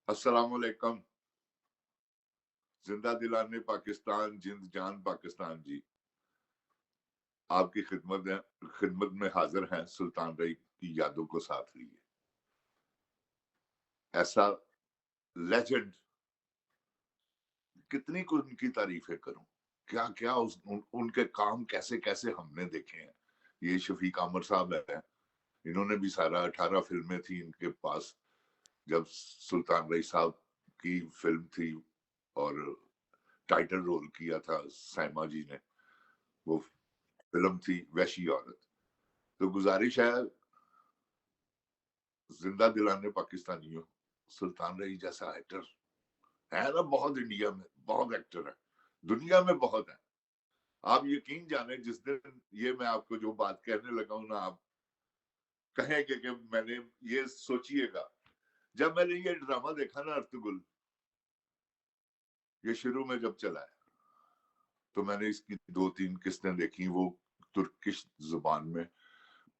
अस्सलाम वालेकुम। जिंदा दिलाने पाकिस्तान, जिंद जान पाकिस्तान जी। आपकी खिदमत में हाजिर हैं सुल्तान रही की यादों को साथ लिए। ऐसा लेजेंड, कितनी को उनकी तारीफें करूं, क्या क्या उनके काम कैसे कैसे हमने देखे हैं। ये शफीक आमर साहब है, इन्होंने भी सारा 18 फिल्में थी इनके पास जब सुल्तान रही साहब की फिल्म थी, और टाइटल रोल किया था सैमा जी ने। वो फिल्म थी वैशी औरत। तो गुजारिश है, जिंदा दिलाने पाकिस्तानियों, सुल्तान रही जैसा एक्टर है ना, बहुत इंडिया में बहुत एक्टर है, दुनिया में बहुत है। आप यकीन जाने, जिस दिन ये मैं आपको जो बात कहने लगा हूं ना, आप कहेंगे कि मैंने ये सोचिएगा, जब मैंने ये ड्रामा देखा ना अर्तुगरुल, ये शुरू में जब चला है, तो मैंने इसकी 2-3 किस्तें देखी। वो तुर्किश जुबान में,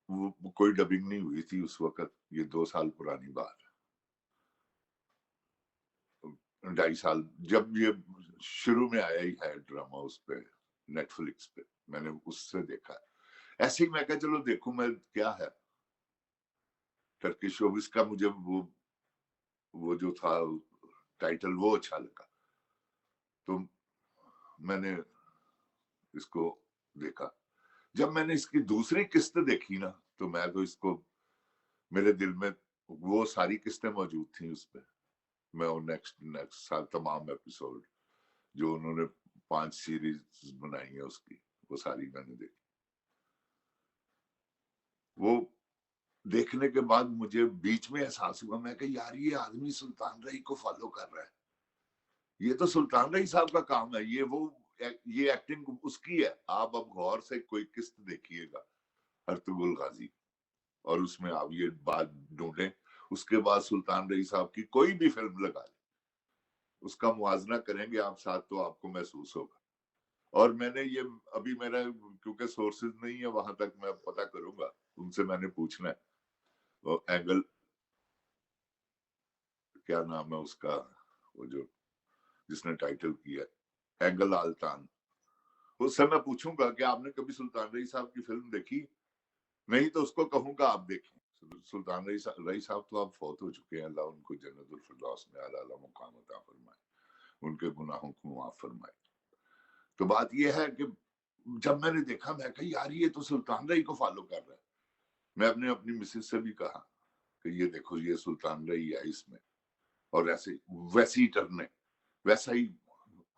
वो कोई डबिंग नहीं हुई थी उस वक्त, ये 2 साल पुरानी बात है, 2.5 साल, जब ये शुरू में आया ही है ड्रामा उस पे, नेटफ्लिक्स पे, मैंने उससे देखा है। ऐसे ही मैं कहा चलो देखूं मैं क्या है टर्किश शोबिस का। मुझे वो जो था टाइटल वो अच्छा लगा, तो मैंने इसको देखा। जब मैंने इसकी दूसरी किस्त देखी ना, तो मैं तो इसको, मेरे दिल में वो सारी किस्तें मौजूद थी उस पे। मैं वो नेक्स्ट नेक्स्ट साल तमाम एपिसोड जो उन्होंने 5 सीरीज बनाई है उसकी, वो सारी मैंने देखी। वो देखने के बाद मुझे बीच में एहसास हुआ, मैं कहा यार ये आदमी सुल्तान रही को फॉलो कर रहा है, ये तो सुल्तान रही साहब का काम है, ये एक्टिंग उसकी है। आप अब गौर से कोई किस्त देखिएगा अर्तुगरुल गाजी, और उसमें आप ये बात ढूंढें, उसके बाद सुल्तान रही साहब की कोई भी फिल्म लगा लें, उसका मुआवजा करेंगे आप साथ, तो आपको महसूस होगा। और मैंने ये, अभी मेरा क्योंकि सोर्सेज नहीं है वहां तक, मैं पता करूंगा, उनसे मैंने पूछना है। वो एंगल, क्या नाम है उसका, वो जो जिसने टाइटल किया, एंगल आल्तान, उससे मैं पूछूंगा कि आपने कभी सुल्तान रही साहब की फिल्म देखी। नहीं तो उसको कहूंगा आप देखें। सुल्तान रही साहब तो आप फौत हो चुके हैं, अल्लाह उनको जन्नतुल फिरदौस में आला मुकाम अता फरमाए, उनके गुनाहों को माफ फरमाए। तो बात यह है कि जब मैंने देखा, मैं कहा यार ये तो सुल्तान रही को फॉलो कर रहा है। मैं अपने अपनी मिसेज से भी कहा कि ये देखो ये सुल्तान रही है इसमें, और ऐसे वैसी टर्ने, वैसा ही।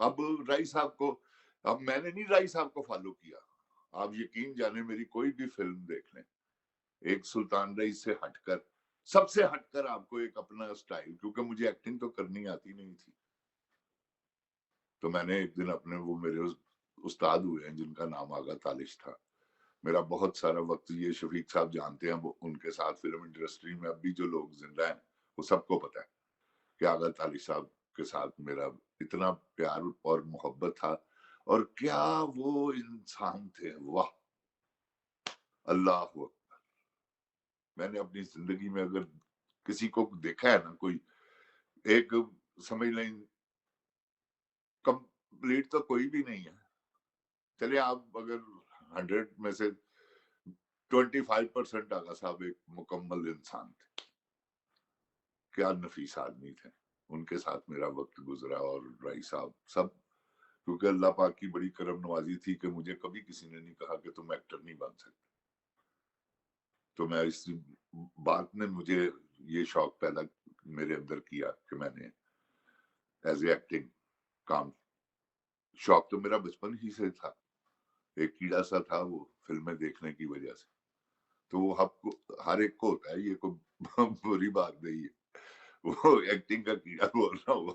अब राई साहब को, अब मैंने नहीं राई साहब को फॉलो किया, आप यकीन जाने मेरी कोई भी फिल्म देख लें, एक सुल्तान रई से हटकर, सबसे हटकर आपको एक अपना स्टाइल, क्योंकि मुझे एक्टिंग तो करनी आती नहीं थी। तो मैंने एक दिन अपने, वो मेरे उस्ताद हुए हैं जिनका नाम आगा तालिश था, मेरा बहुत सारा वक्त, ये शफीक साहब जानते हैं, वो उनके साथ फिल्म इंडस्ट्री में अभी जो लोग जिंदा हैं वो सबको पता है कि आगा तालिश साहब के साथ मेरा इतना प्यार और मोहब्बत था। और क्या वो इंसान थे, वाह, अल्लाह अकबर। मैंने अपनी जिंदगी में अगर किसी को देखा है ना, कोई एक, समझ लें कंप्लीट तो कोई भी नहीं है, चलिए आप अगर 100 में से 25% आगा साहब एक मुकम्मल इंसान थे। क्या नफीस आदमी थे, उनके साथ मेरा वक्त गुजरा। और राई साहब सब, क्योंकि अल्लाह पाक की बड़ी करम नवाजी थी कि मुझे कभी किसी ने नहीं कहा कि तुम एक्टर नहीं बन सकते। तो मैं इस बात ने मुझे ये शौक पैदा मेरे अंदर किया कि मैंने एज ए एक्टिंग काम, शौक तो मेरा बचपन ही से था, एक कीड़ा सा था वो फिल्में देखने की वजह से। तो वो आपको हर एक को होता है, ये कोई बुरी बात नहीं है, वो एक्टिंग का कीड़ा बोल रहा हूँ,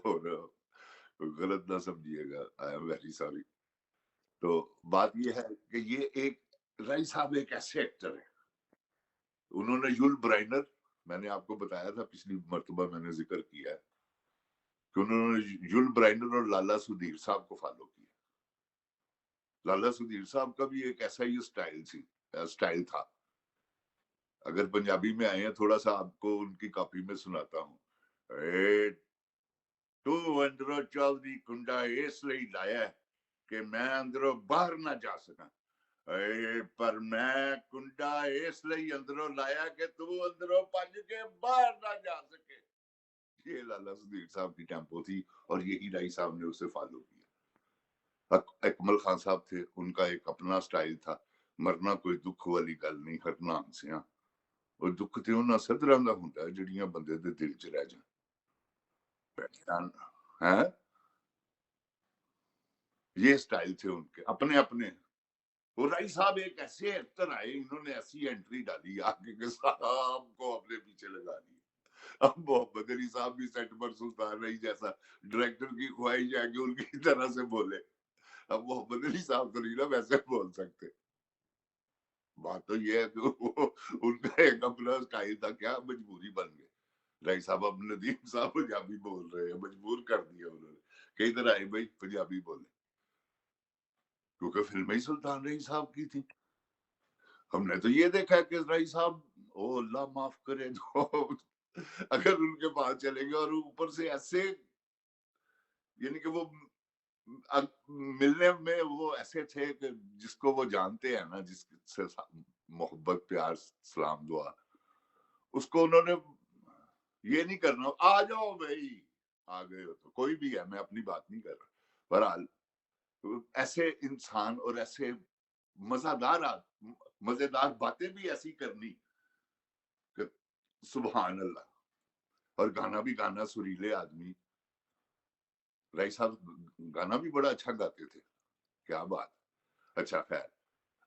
वो गलत ना समझिएगा, आई एम वेरी सॉरी। तो बात ये है कि ये एक, राय साहब एक ऐसे एक्टर है, उन्होंने यूल ब्राइनर, मैंने आपको बताया था पिछली मर्तबा मैंने जिक्र किया है कि उन्होंने यूल ब्राइनर और लाला सुधीर साहब को फॉलो किया। लाला सुधीर साहब का भी एक ऐसा ही स्टाइल था। अगर पंजाबी में आए हैं, थोड़ा सा आपको उनकी कॉपी में सुनाता हूँ। تو اندروں چودھری کنڈا اس لیے لایا کہ میں اندروں باہر نہ جا سکا، پر میں کنڈا اس لیے اندروں لایا کہ تو اندروں پج کے باہر نہ جا سکے۔ یہ لالا صدیق صاحب کی ٹیمپو تھی اور یہی رائی صاحب نے اسے فالو کیا۔ اکمل خان صاحب تھے، ان کا ایک اپنا سٹائل تھا، مرنا کوئی دکھ والی گل نہیں، ہٹنا ہنسیاں، اور دکھ تے انہاں صدراں دا ہوندا ہے جڑیاں بندے دے دل چ رہ جان ہیں۔ یہ سٹائل تھے ان کے اپنے اپنے۔ اور رائی صاحب ایک ایسے ایکٹر آئے، انہوں نے ایسی انٹری ڈالی آگے کے صاحب کو اپنے پیچھے لگا دی۔ اب محمد علی صاحب بھی سیٹ پر سلطان رہی جیسا ڈائریکٹر کی خواہش ہے کہ ان کی طرح سے بولے، اب محمد علی صاحب تو نہیں نا ویسے بول سکتے۔ بات تو یہ ہے کہ وہ ان کا ایک اپنا سٹائل تھا، کیا مجبوری بن گئے۔ رائی صاحب اب ندیم صاحب پنجابی بول رہے ہیں، مجبور کر دیا انہوں نے کہ ادھر آئے بھائی پنجابی بولے، کیونکہ فلمیں ہی سلطان رہی صاحب کی تھی۔ ہم نے تو یہ دیکھا ہے کہ رائی صاحب او اللہ معاف کرے تو اگر ان کے پاس چلیں گے اور اوپر سے ایسے، یعنی کہ وہ ملنے میں وہ ایسے تھے کہ جس کو وہ جانتے ہیں نا، جس سے محبت پیار سلام دعا، اس کو انہوں نے یہ نہیں کرنا آ جاؤ بھائی آ گئے ہو تو کوئی بھی ہے، میں اپنی بات نہیں کر رہا، بہرحال ایسے انسان اور ایسے مزیدار باتیں بھی ایسی کرنی کہ سبحان اللہ، اور گانا بھی گانا سریلے آدمی، رائی صاحب گانا بھی بڑا اچھا گاتے تھے، کیا بات۔ اچھا خیر،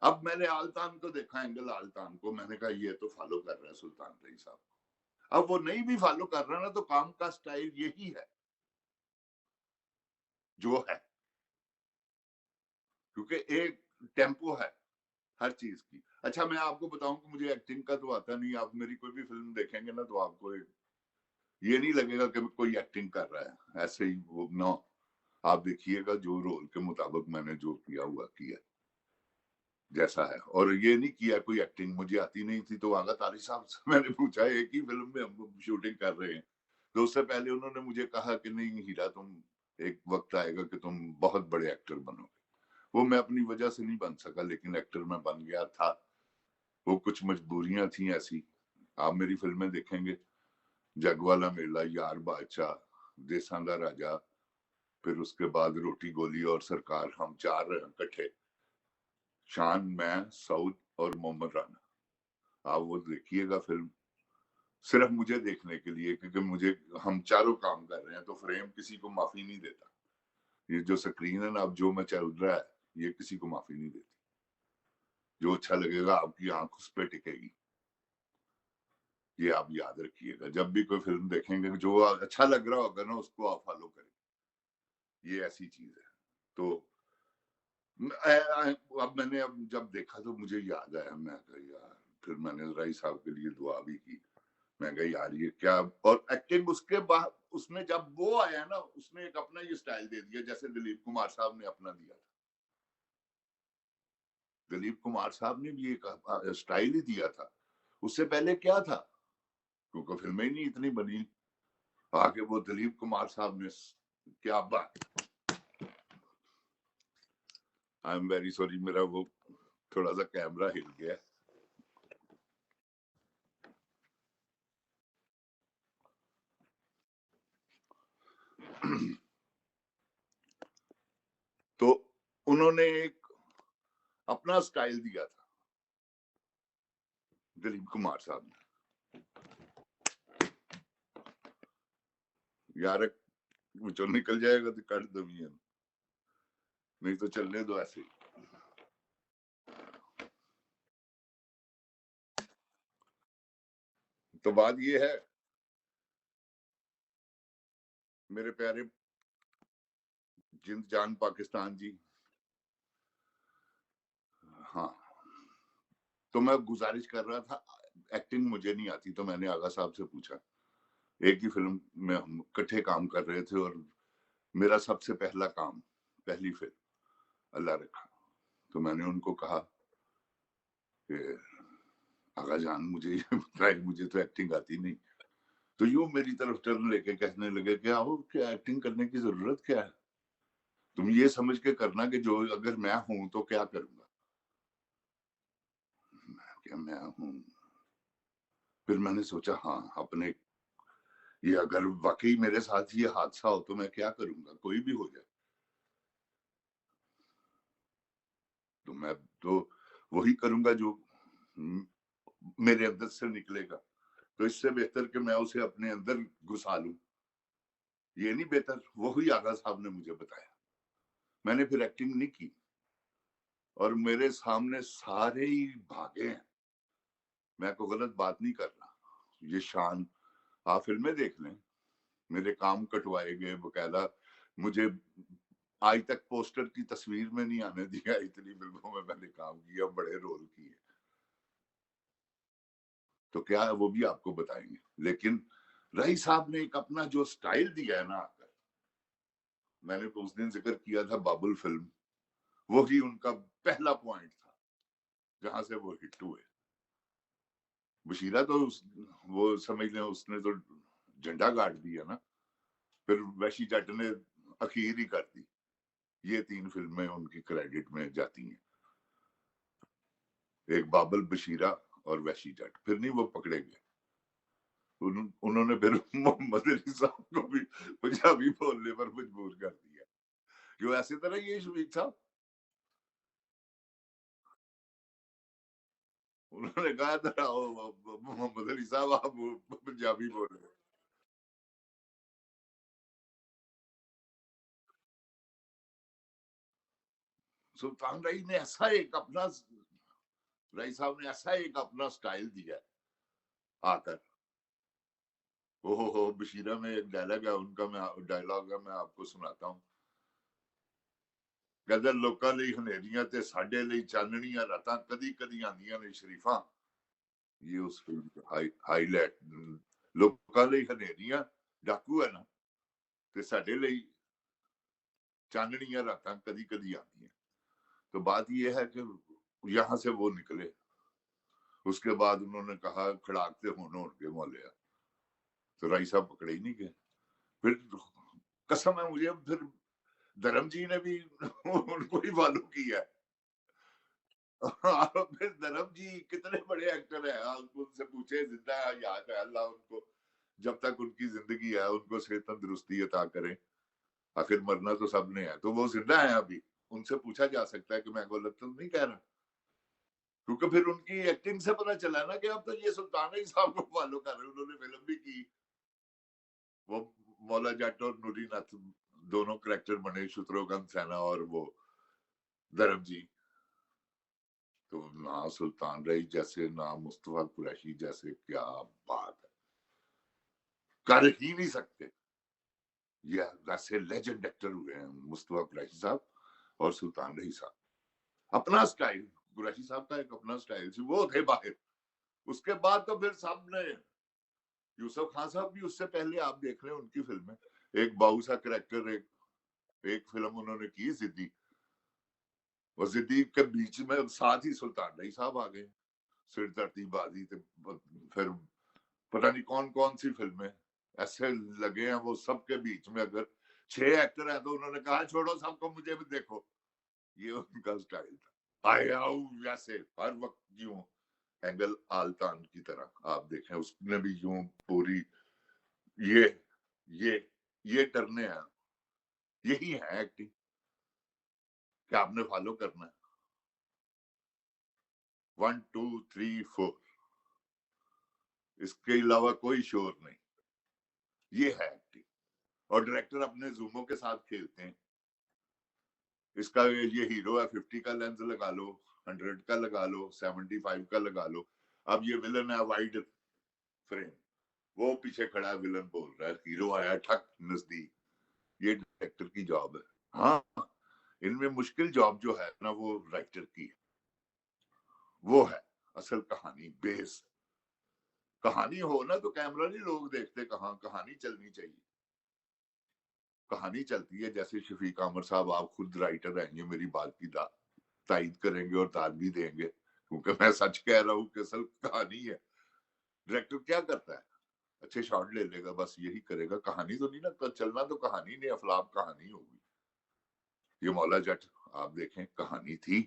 اب میں نے آلتان کو دیکھا، اینگل آلتان کو، میں نے کہا یہ تو فالو کر رہا ہے سلطان رہی صاحب کو۔ اب وہ نہیں بھی فالو کر رہا نا تو کام کا سٹائل یہی ہے جو ہے، کیونکہ ایک ٹیمپو ہے ہر چیز کی۔ اچھا میں آپ کو بتاؤں کہ مجھے ایکٹنگ کا تو آتا نہیں، آپ میری کوئی بھی فلم دیکھیں گے نا تو آپ کو یہ نہیں لگے گا کہ کوئی ایکٹنگ کر رہا ہے، ایسے ہی وہ نو، آپ دیکھیے گا جو رول کے مطابق میں نے جو کیا ہوا کیا جیسا ہے، اور یہ نہیں کیا کوئی ایکٹنگ مجھے آتی نہیں تھی تو آگا طارق صاحب سے میں نے پوچھا ایک ہی فلم میں ہم شوٹنگ کر رہے ہیں، تو اس سے پہلے انہوں نے مجھے کہا کہ نہیں ہیرا تم ایک وقت آئے گا کہ تم بہت بڑے ایکٹر بنو گے۔ وہ میں اپنی وجہ سے نہیں بن سکا، لیکن ایکٹر میں بن گیا تھا، وہ کچھ مجبوریاں تھیں ایسی۔ آپ میری فلمیں دیکھیں گے، جگ والا میلہ، یار بادشاہ، دیساں دا راجا، پھر اس کے بعد روٹی گولی اور سرکار، ہم چار کٹھے، شان، میں، سعود اور محمد رانا، آپ وہ دیکھیے گا فلم صرف مجھے دیکھنے کے لیے، کیونکہ مجھے، ہم چاروں کام کر رہے ہیں تو فریم کسی کو معافی نہیں دیتا، یہ جو سکرین ہے نا اب جو میں چل رہا ہے یہ کسی کو معافی نہیں دیتی، جو اچھا لگے گا آپ کی آنکھ اس پہ ٹکے گی، یہ آپ یاد رکھیے گا، جب بھی کوئی فلم دیکھیں گے جو اچھا لگ رہا ہوگا نا اس کو آپ فالو کریں، یہ ایسی چیز ہے۔ تو اب میں نے جب دیکھا تو مجھے یاد آیا، میں کہا یار، پھر میں نے رائی صاحب کے لیے دعا بھی کی، میں کہا یار یہ کیا، اور ایکٹنگ اس کے بعد اس نے جب وہ آیا نا اس نے ایک اپنا یہ سٹائل دے دیا، جیسے دلیپ کمار صاحب نے اپنا دیا تھا، دلیپ کمار صاحب نے بھی ایک سٹائل ہی دیا تھا، اس سے پہلے کیا تھا، کیونکہ فلمیں ہی نہیں اتنی بنی، آگے وہ دلیپ کمار صاحب نے کیا بات۔ آئی ایم ویری سوری، میرا وہ تھوڑا سا کیمرہ ہل گیا۔ تو انہوں نے ایک اپنا سٹائل دیا تھا دلیپ کمار صاحب نے، یار جو نکل جائے گا تو کٹ دو، نہیں تو چلنے دو ایسے ہی۔ تو بات یہ ہے میرے پیارے جند جان پاکستان جی، ہاں، تو میں گزارش کر رہا تھا، ایکٹنگ مجھے نہیں آتی، تو میں نے آغا صاحب سے پوچھا، ایک ہی فلم میں ہم کٹھے کام کر رہے تھے، اور میرا سب سے پہلا کام، پہلی فلم اللہ رکھا، تو میں نے ان کو کہا کہ آغا جان مجھے یہ بتائیں، مجھے تو ایکٹنگ آتی نہیں، तो यूं मेरी तरफ टर्न लेके कहने लगे कि आओ, क्या एक्टिंग करने की जरूरत क्या है, तुम ये समझ के करना कि जो अगर मैं हूं तो क्या करूंगा। क्या मैं हूं? फिर मैंने सोचा हाँ, अपने ये अगर वाकई मेरे साथ ये हादसा हो तो मैं क्या करूंगा, कोई भी हो जाए तो मैं तो वही करूंगा जो मेरे अंदर से निकलेगा। तो इससे बेहतर कि मैं उसे अपने अंदर घुसा लूं, ये नहीं बेहतर? वही आगा साहब ने मुझे बताया। मैंने फिर एक्टिंग नहीं की और मेरे सामने सारे ही भागे हैं। मैं को गलत बात नहीं कर रहा, ये शान, आप फिल्में देख लें, मेरे काम कटवाए गए बकायदा। मुझे आज तक पोस्टर की तस्वीर में नहीं आने दिया, इतनी फिल्मों में मैंने काम किया, बड़े रोल किए। तो क्या है वो भी आपको बताएंगे। लेकिन रही साहब ने एक अपना जो स्टाइल दिया है ना आकर, मैंने तो उस दिन जिक्र किया था बाबुल फिल्म, वही उनका पहला पॉइंट था जहां से वो हिट हुए। बशीरा तो वो समझ लें उसने तो झंडा गाड़ दिया ना, फिर वैशी जट ने अखीर ही कर दी। ये 3 फिल्में उनकी क्रेडिट में जाती हैं, एक बाबुल, बशीरा और वैशी जट। फिर नहीं वो पकड़े गए। उन्होंने फिर मोहम्मद अली साहब को भी पंजाबी बोलने पर मजबूर कर दिया। जो ऐसे तरह ये शफीक साहब, उन्होंने कहा था मोहम्मद अली साहब आप पंजाबी बोल रहे। सुल्तान राई ने ऐसा एक अपना, राई साहब ने ऐसा एक अपना स्टाइल दिया आकर। ओहो हो, बशीरा में एक डायलॉग है उनका, मैं आपको सुनाता हूँ। कहते लोकां ਲਈ ਹਨੇਰੀਆਂ ਤੇ ਸਾਡੇ ਲਈ ਚਾਨਣੀਆਂ ਰਾਤਾਂ कदी कदी आंदियां ने शरीफा। ये उस फिल्म का हाईलाइट। लोकां ਲਈ ਹਨੇਰੀਆਂ डाकू है ना, ते साडे ਲਈ चानणियां रातां कदी कदी आंदियां। तो बात ये है कि यहां से वो निकले। उसके बाद उन्होंने कहा खड़ाकते होने उनके मोहल्ले, तो राई साहब पकड़े ही नहीं गए। फिर कसम है मुझे, फिर धर्म जी ने भी उनको ही फॉलो किया। फिर धर्म जी कितने बड़े एक्टर है, आप उनसे पूछे, जिंदा है, याद है, अल्लाह उनको जब तक उनकी जिंदगी है उनको सेहत तंदुरुस्ती अता करे। आखिर मरना तो सबने है, तो वो जिंदा है अभी, उनसे पूछा जा सकता है कि मैं गलत तो नहीं कह रहा। क्योंकि फिर उनकी एक्टिंग से पता चला ना कि अब तो ये सुल्तान ही साहब को फॉलो कर रहे हैं। उन्होंने फिल्म भी की, वो मौला जट और नूरी नाथ दोनों करेक्टर बने, शत्रुघ्न सिन्हा और वो धर्म जी। तो ना सुल्तान रही जैसे, ना मुस्तफा कुरैशी जैसे, क्या बात है, कर ही नहीं सकते। ये वैसे लेजेंड एक्टर हुए हैं मुस्तफा कुरैशी साहब और सुल्तान रही साहब। अपना स्टाइल, कुरैशी साहब का एक अपना स्टाइल थी, वो थे बाहर। उसके बाद तो फिर सब ने, यूसुफ खान साहब भी उससे पहले आप देख रहे हैं उनकी फिल्में, एक बाऊ सा करेक्टर, एक फिल्म उन्होंने की जिद्दी, और जिद्दी के बीच में साथ ही सुल्तान रही साहब आ गए। सिर धरती बाजी, फिर पता नहीं कौन कौन सी फिल्में ऐसे लगे हैं। वो सबके बीच में अगर 6 एक्टर है तो उन्होंने कहा छोड़ो सबको, मुझे भी देखो। ये उनका स्टाइल था। आया वैसे हर वक्त यूं एंगल आलतान की तरह आप देखें, उसने भी यूं पूरी ये ये ये करने हैं। यही है एक्टिंग कि आपने फॉलो करना है। 1 2 3 4, इसके अलावा कोई शोर नहीं। ये है एक्टिंग। और डायरेक्टर अपने जूमों के साथ खेलते हैं। इसका ये हीरो है, 50 का लेंस लगा लो, 100 का लगा लो, 75 का लगा लो। अब ये विलन है, वाइड फ्रेम, वो पीछे खड़ा है, विलन बोल रहा है, हीरो आया ठक नजदीक। ये डायरेक्टर की जॉब है। हाँ, इनमें मुश्किल जॉब जो है ना वो राइटर की है। वो है असल कहानी, बेस। कहानी हो ना तो कैमरा नहीं लोग देखते, कहाँ कहानी चलनी चाहिए। कहानी चलती है जैसे शफीक आमर साहब, आप खुद राइटर हैं, ये मेरी बात की तायद करेंगे और दाद भी देंगे, क्योंकि मैं सच कह रहा हूं कि असल कहानी है। डायरेक्टर क्या करता है, अच्छे शॉट ले लेगा, बस यही करेगा, कहानी तो नहीं ना, चलना तो कहानी नहीं, अफलाप कहानी होगी। ये मौला जट आप देखें, कहानी थी,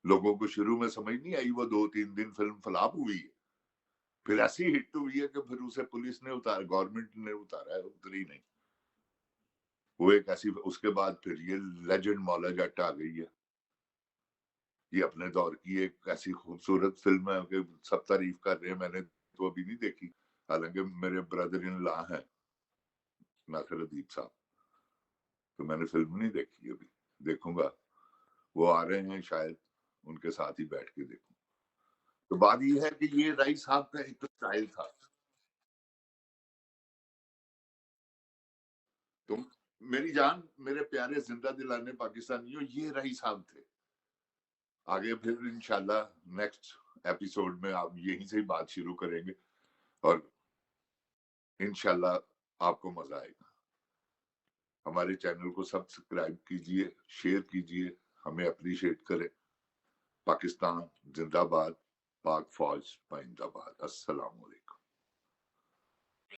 लोगों को शुरू में समझ नहीं आई, वो 2-3 दिन फिल्म फ्लॉप हुई है, फिर ऐसी हिट हुई है कि फिर उसे पुलिस ने उतार, गवर्नमेंट ने उतारा है, उतरी नहीं। वो एक ऐसी, उसके बाद फिर ये लेजेंड मौला जट आ गई है। ये अपने दौर की एक ऐसी खूबसूरत फिल्म है कि सब तारीफ कर रहे हैं, मैंने तो अभी नहीं देखी, हालांकि मेरे ब्रदर इन लॉ हैं नासिर अदीब साहब, तो मैंने फिल्म नहीं देखी अभी, देखूंगा, वो आ रहे हैं शायद, उनके साथ ही बैठ के देखूं। तो बात ये है कि ये राई साहब का एक तो स्टाइल था। तो मेरी जान, मेरे प्यारे जिंदा दिलाने पाकिस्तानियों, ये राई साहब थे। आगे फिर इंशाल्लाह नेक्स्ट एपिसोड में आप यहीं से ही बात शुरू करेंगे, और इंशाल्लाह आपको मजा आएगा। हमारे चैनल को सब्सक्राइब कीजिए, शेयर कीजिए, हमें अप्रिशिएट करें। पाकिस्तान जिंदाबाद, पाक फौज पाइंदाबाद। अस्सलाम वालेकुम।